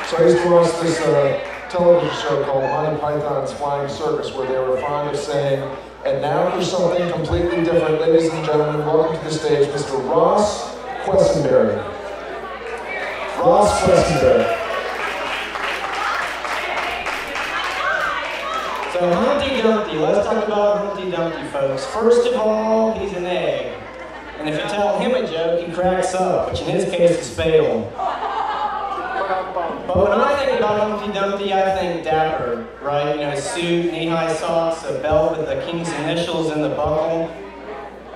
So I used to watch this television show called Monty Python's Flying Circus, where they were fond of saying, and now for something completely different, ladies and gentlemen, welcome to the stage, Mr. Ross Quesenberry. Ross Quesenberry. So Humpty Dumpty, let's talk about Humpty Dumpty, folks. First of all, he's an egg. And if you tell him a joke, he cracks up, which in his case is fatal. But when I think about Humpty Dumpty, I think dapper, right? You know, suit, knee-high socks, a belt with the king's initials in the buckle.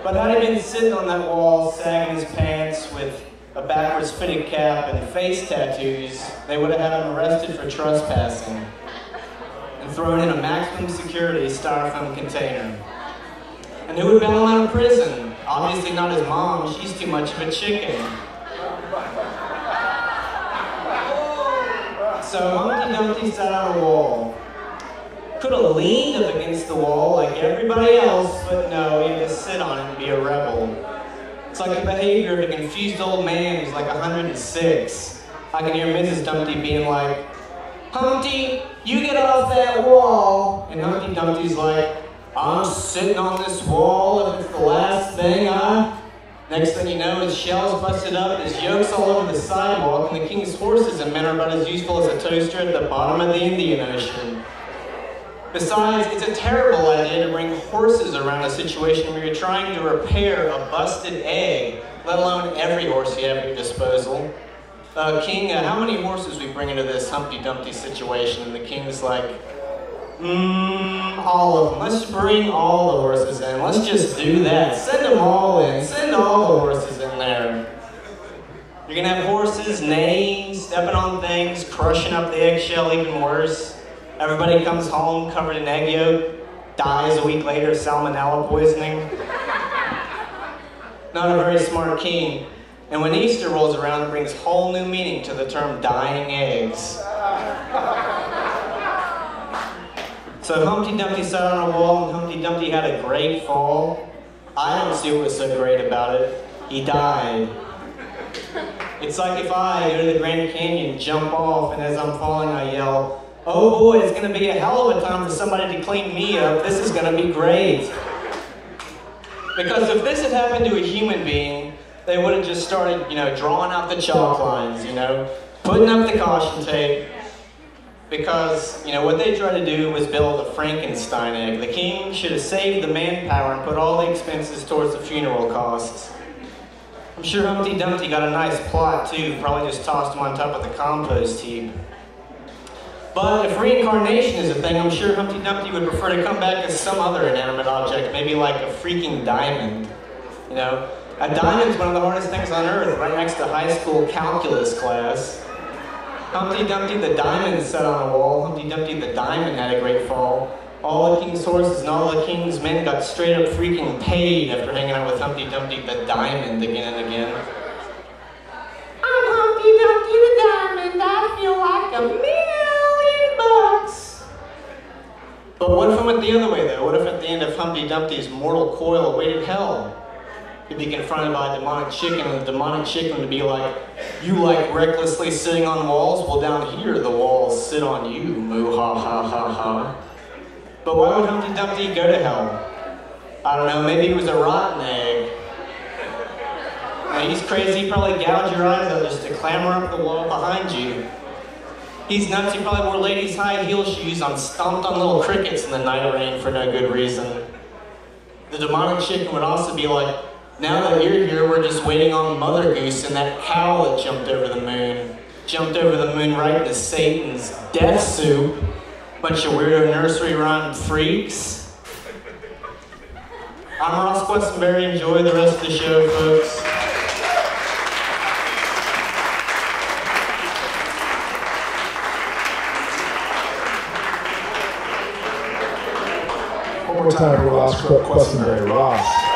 But had he been sitting on that wall, sagging his pants with a backwards fitted cap and face tattoos, they would have had him arrested for trespassing and thrown in a maximum security styrofoam container. And who would bail him out of prison? Obviously not his mom, she's too much of a chicken. So Humpty Dumpty sat on a wall. Could have leaned up against the wall like everybody else, but no, he had to sit on it and be a rebel. It's like the behavior of a confused old man who's like 106. I can hear Mrs. Dumpty being like, Humpty, you get off that wall. And Humpty Dumpty's like, I'm sitting on this wall if it's the last thing Next thing you know, his shell's busted up, his yolk's all over the sidewalk, and the king's horses and men are about as useful as a toaster at the bottom of the Indian Ocean. Besides, it's a terrible idea to bring horses around a situation where you're trying to repair a busted egg, let alone every horse you have at your disposal. King, how many horses we bring into this Humpty Dumpty situation? And the king's like, all of them. Let's bring all the horses in. Let's just do that. Send them all in. Send all the horses in there. You're gonna have horses neighing, stepping on things, crushing up the eggshell even worse. Everybody comes home covered in egg yolk, dies a week later of salmonella poisoning. Not a very smart king. And when Easter rolls around, it brings whole new meaning to the term dying eggs. So Humpty Dumpty sat on a wall, and Humpty Dumpty had a great fall. I don't see what was so great about it. He died. It's like if I go to the Grand Canyon, jump off, and as I'm falling I yell, oh boy, it's gonna be a hell of a time for somebody to clean me up. This is gonna be great. Because if this had happened to a human being, they would have just started, drawing out the chalk lines, putting up the caution tape. Because, what they tried to do was build a Frankenstein egg. The king should have saved the manpower and put all the expenses towards the funeral costs. I'm sure Humpty Dumpty got a nice plot too, probably just tossed him on top of the compost heap. But if reincarnation is a thing, I'm sure Humpty Dumpty would prefer to come back as some other inanimate object, maybe like a freaking diamond. A diamond's one of the hardest things on earth, right next to high school calculus class. Humpty Dumpty the diamond sat on a wall. Humpty Dumpty the diamond had a great fall. All the king's horses and all the king's men got straight up freaking paid after hanging out with Humpty Dumpty the diamond again and again. I'm Humpty Dumpty the diamond. I feel like $1,000,000. But what if I went the other way though? What if at the end of Humpty Dumpty's mortal coil awaited hell? He'd be confronted by a demonic chicken, and the demonic chicken would be like, you like recklessly sitting on walls? Well, down here the walls sit on you, moo ha ha ha ha. But why would Humpty Dumpty go to hell? I don't know, maybe he was a rotten egg. Now, he's crazy, he'd probably gouge your eyes out just to clamber up the wall behind you. He's nuts, he probably wore ladies' high heel shoes on stomped on little crickets in the night rain for no good reason. The demonic chicken would also be like, now that you're here, we're just waiting on Mother Goose and that cow that jumped over the moon. Jumped over the moon right into Satan's death soup. Bunch of weirdo nursery rhyme freaks. I'm Ross Quesenberry. Enjoy the rest of the show, folks. One more time for Ross Quesenberry. Ross.